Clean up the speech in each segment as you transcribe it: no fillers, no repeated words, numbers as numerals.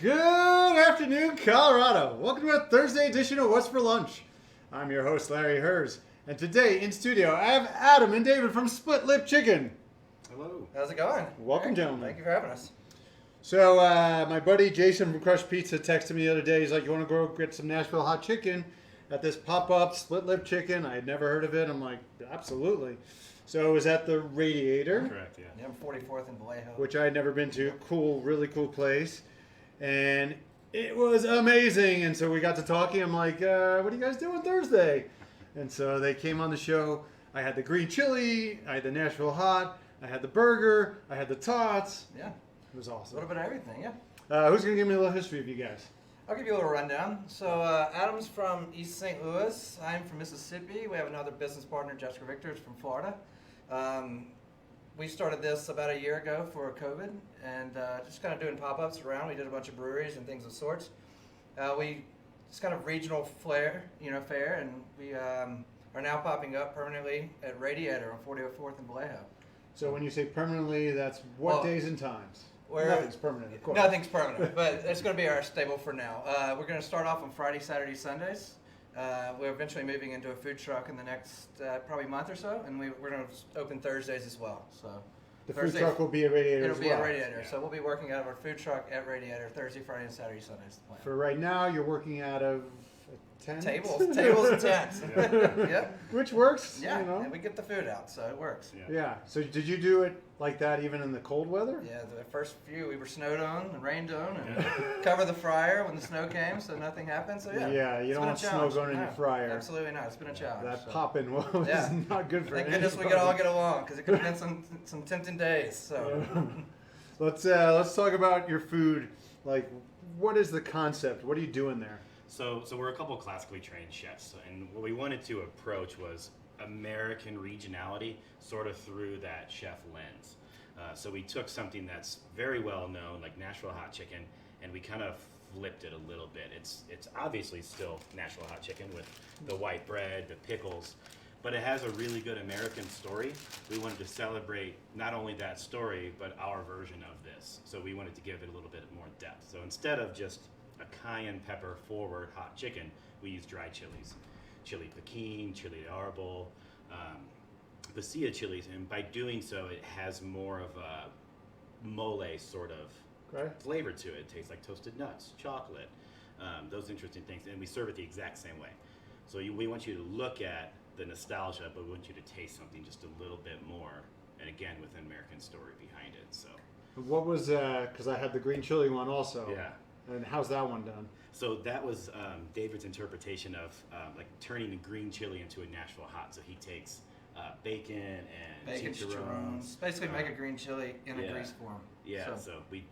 Good afternoon, Colorado. Welcome to a Thursday edition of What's for Lunch. I'm your host, Larry Hers, and today in studio I have Adam and David from Split Lip Chicken. Hello. How's it going? Welcome, gentlemen. Thank you for having us. So, my buddy Jason from Crush Pizza texted me the other day. He's like, "You want to go get some Nashville hot chicken at this pop-up Split Lip Chicken?" I had never heard of it. I'm like, absolutely. So it was at the Radiator. Correct, yeah. Yeah, I'm 44th in Vallejo. Which I had never been to. Cool, really cool place. And it was amazing. And so we got to talking. I'm like, what are you guys doing Thursday? And so they came on the show. I had the green chili. I had the Nashville hot. I had the burger. I had the tots. Yeah. It was A awesome. little bit of everything, yeah. Who's going to give me a little history of you guys? I'll give you a little rundown. So Adam's from East St. Louis. I'm from Mississippi. We have another business partner, Jessica Victor, is from Florida. We started this about a year ago for COVID and just kind of doing pop-ups around. We did a bunch of breweries and things of sorts. We just kind of regional fare, and we are now popping up permanently at Radiator on 4004th in Vallejo. So when you say permanently, that's what days and times? Nothing's permanent, of course. Nothing's permanent, but it's going to be our stable for now. We're going to start off on Friday, Saturday, Sundays. We're eventually moving into a food truck in the next probably month or so, and we're going to open Thursdays as well. So The food truck will be a Radiator it'll as be well. a Radiator, so we'll be working out of our food truck at Radiator Thursday, Friday, and Saturday, Sundays. The plan. For right now, you're working out of a tent? Tables and tents. Yep. Which works. Yeah, You know? and we get the food out, so it works. Yeah. So did you do it like that even in the cold weather? Yeah, the first few we were snowed on and rained on and cover the fryer when the snow came so nothing happened. So Yeah, you don't want snow going in your fryer. Absolutely not. It's been a challenge. That popping was not good for Thank anybody. goodness we could all get along because it could have been some tempting days. So Let's talk about your food. Like, what is the concept? What are you doing there? So we're a couple of classically trained chefs, and what we wanted to approach was American regionality, sort of through that chef lens. So we took something that's very well known, like Nashville hot chicken, and we kind of flipped it a little bit. It's obviously still Nashville hot chicken with the white bread, the pickles, but it has a really good American story. We wanted to celebrate not only that story, but our version of this. So we wanted to give it a little bit more depth. So instead of just a cayenne pepper forward hot chicken, we use dry chilies. Chili piquin, chili de arbol, pasilla chilies, and by doing so it has more of a mole sort of flavor to it. It tastes like toasted nuts, chocolate, those interesting things, and we serve it the exact same way. So we want you to look at the nostalgia, but we want you to taste something just a little bit more, and again with an American story behind it. So What was, because I had the green chili one also. yeah. And how's that one done? So that was David's interpretation of like turning the green chili into a Nashville hot. So he takes bacon and chicharrones. Basically, make a green chili in a grease form. Yeah. So we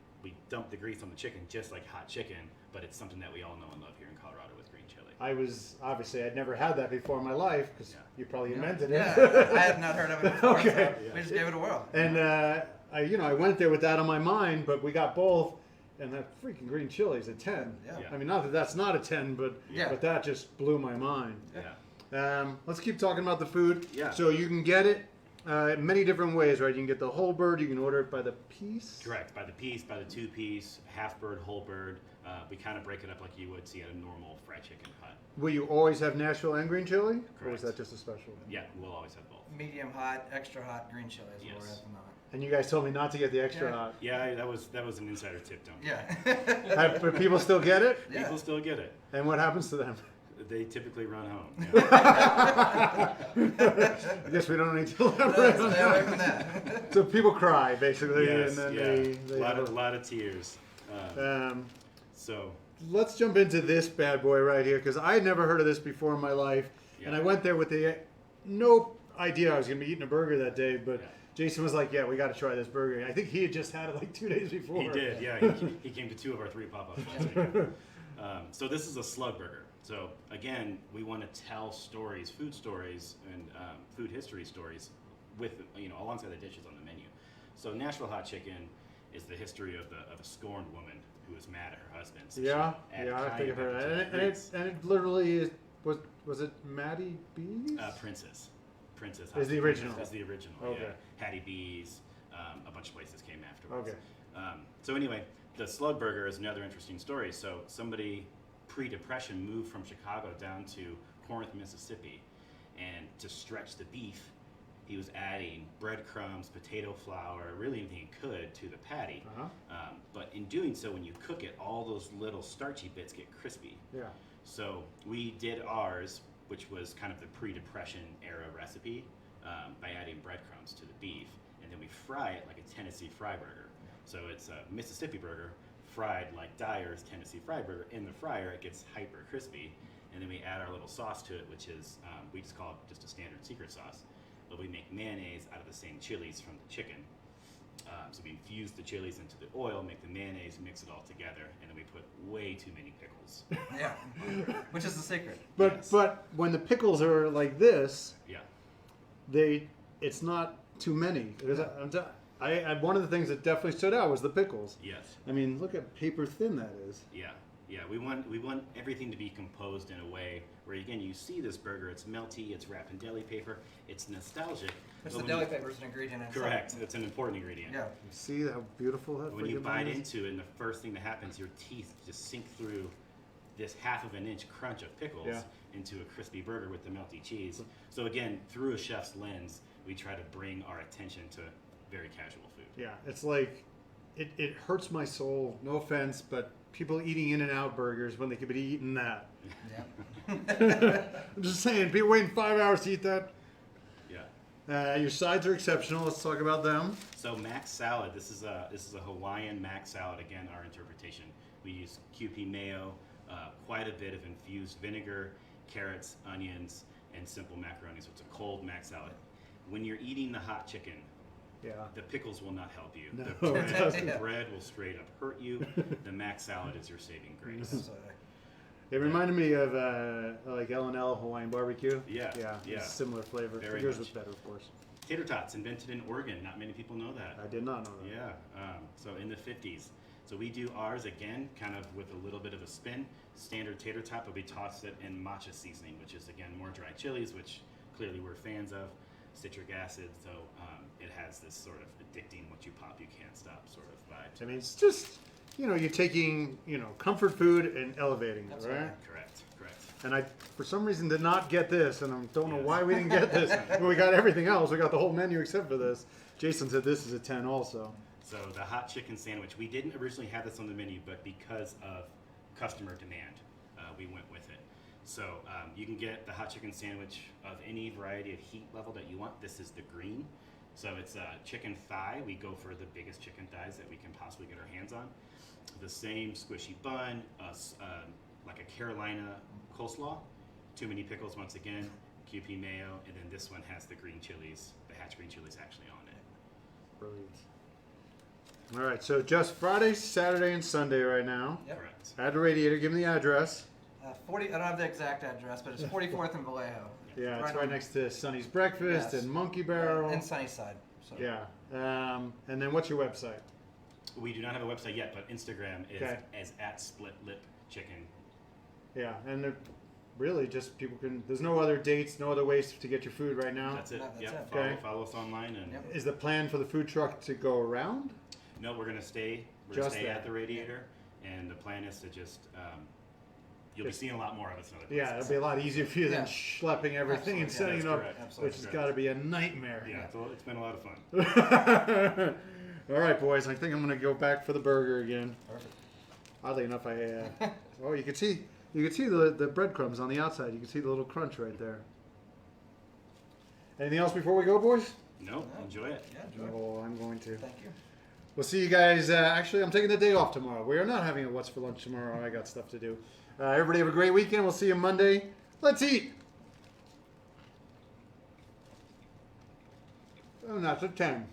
dump the grease on the chicken just like hot chicken, but it's something that we all know and love here in Colorado with green chili. I'd never had that before in my life because you probably invented it. Yeah, I had not heard of it before. Okay. So we just gave it a whirl. And I went there with that on my mind, but we got both. And that freaking green chili is a 10. Yeah. I mean, not that that's not a 10, but that just blew my mind. Yeah. Let's keep talking about the food. Yeah. So you can get it many different ways, right? You can get the whole bird. You can order it by the piece. Correct. By the piece, by the two piece, half bird, whole bird. We kind of break it up like you would see at a normal fried chicken hut. Will you always have Nashville and green chili? Or is Correct. that just a special one? Yeah, we'll always have both. Medium hot, extra hot green chili is what we're Yes. at the moment. And you guys told me not to get the extra hot. Yeah, that was an insider tip, don't you? Yeah. But people still get it? Yeah. People still get it. And what happens to them? They typically run home. I guess we don't need to elaborate on Stay away that. from that. So people cry, basically, Yes, and then yeah. they a lot of tears. So let's jump into this bad boy right here, because I had never heard of this before in my life. And I went there with no idea I was going to be eating a burger that day, but Jason was like, yeah, we got to try this burger. I think he had just had it like 2 days before. he did, yeah. He came to 2 of our 3 pop-ups last weekend. So this is a slug burger. So again, we want to tell stories, food stories, and food history stories with alongside the dishes on the menu. So Nashville hot chicken is the history of a scorned woman who was mad at her husband. So I think I've heard that. And it literally is, was it Maddie B's? Princess. Is the original. Is the original. Okay. Yeah. Hattie B's. A bunch of places came afterwards. Okay. So anyway, the Slug Burger is another interesting story. So somebody pre-Depression moved from Chicago down to Corinth, Mississippi, and to stretch the beef, he was adding breadcrumbs, potato flour, really anything he could to the patty. But in doing so, when you cook it, all those little starchy bits get crispy. Yeah. So we did ours, which was kind of the pre-Depression era recipe, by adding breadcrumbs to the beef, and then we fry it like a Tennessee fry burger. So it's a Mississippi burger fried like Dyer's Tennessee fry burger. In the fryer, it gets hyper crispy, and then we add our little sauce to it, which is we just call it just a standard secret sauce. But we make mayonnaise out of the same chilies from the chicken. So we infuse the chilies into the oil, make the mayonnaise, mix it all together, and then we put way too many pickles. Yeah, which is the secret. But Yes. but when the pickles are like this, Yeah. it's not too many. Because one of the things that definitely stood out was the pickles. Yes. I mean, look at paper thin that is. Yeah. Yeah. We want everything to be composed in a way where, again, you see this burger, it's melty, it's wrapped in deli paper, it's nostalgic. Which but the when deli you- paper is an ingredient inside. Correct. It's an important ingredient. Yeah. You see how beautiful that When you friggin' bite thing is? into it, and the first thing that happens, your teeth just sink through this 1/2 inch crunch of pickles Yeah. into a crispy burger with the melty cheese. So again, through a chef's lens, we try to bring our attention to very casual food. Yeah, it's like it hurts my soul. No offense, but people eating In-N-Out burgers when they could be eating that. Yeah. I'm just saying, people waiting 5 hours to eat that. Yeah. Your sides are exceptional. Let's talk about them. So mac salad. This is a Hawaiian mac salad. Again, our interpretation. We use Kewpie mayo, quite a bit of infused vinegar, carrots, onions, and simple macaroni. So it's a cold mac salad. When you're eating the hot chicken, Yeah. the pickles will not help you. No, the it doesn't. bread will straight up hurt you. The mac salad is your saving grace. So, It reminded me of like L&L Hawaiian barbecue. Yeah, Yeah. yeah. Similar flavor. Very Yours much. was better, of course. Tater Tots, invented in Oregon. Not many people know that. I did not know that. Yeah. So in the 50s. So we do ours again, kind of with a little bit of a spin. Standard tater tot, but we toss it in matcha seasoning, which is again more dry chilies, which clearly we're fans of. Citric acid, so it has this sort of addicting, what you pop, you can't stop sort of vibe. I mean, it's just, you're taking, comfort food and elevating it, Absolutely. right? Correct. And I, for some reason, did not get this, and I don't know Yes. why we didn't get this. But we got everything else. We got the whole menu except for this. Jason said this is a 10 also. So the hot chicken sandwich, we didn't originally have this on the menu, but because of customer demand, we went with it. So you can get the hot chicken sandwich of any variety of heat level that you want. This is the green. So it's chicken thigh. We go for the biggest chicken thighs that we can possibly get our hands on. The same squishy bun, like a Carolina coleslaw. Too many pickles once again, Kewpie mayo, and then this one has the green chilies, the hatch green chilies actually on it. Brilliant. All right, so just Friday, Saturday, and Sunday right now. Yep. Correct. At the Radiator, give me the address. 40. I don't have the exact address, but it's 44th and Vallejo. Yeah, it's right on- next to Sonny's Breakfast Yes. and Monkey Barrel. And Sunnyside. So. Yeah. And then what's your website? We do not have a website yet, but Instagram is Okay. as at Split Lip Chicken. Yeah, and they're really just people can. There's no other dates, no other ways to get your food right now. That's it. No, that's Yep. it. Follow, Okay. follow us online, and Yep. Is the plan for the food truck to go around? no, we're gonna stay. We're Just gonna stay that. at the Radiator, and the plan is to just you'll be Just- seeing a lot more of us in other Yeah, places. it'll be a lot easier for you than Yeah. schlepping everything and Absolutely, setting that's it up, correct. Absolutely. which has That's got to be a nightmare. Yeah, it's been a lot of fun. All right, boys. I think I'm gonna go back for the burger again. Perfect. Oddly enough, oh, you can see the breadcrumbs on the outside. You can see the little crunch right there. Anything else before we go, boys? No, enjoy it. Yeah, enjoy. Oh, I'm going to. Thank you. We'll see you guys. Actually, I'm taking the day off tomorrow. We are not having a What's for Lunch tomorrow. I got stuff to do. Everybody have a great weekend. We'll see you Monday. Let's eat. Oh, not a 10.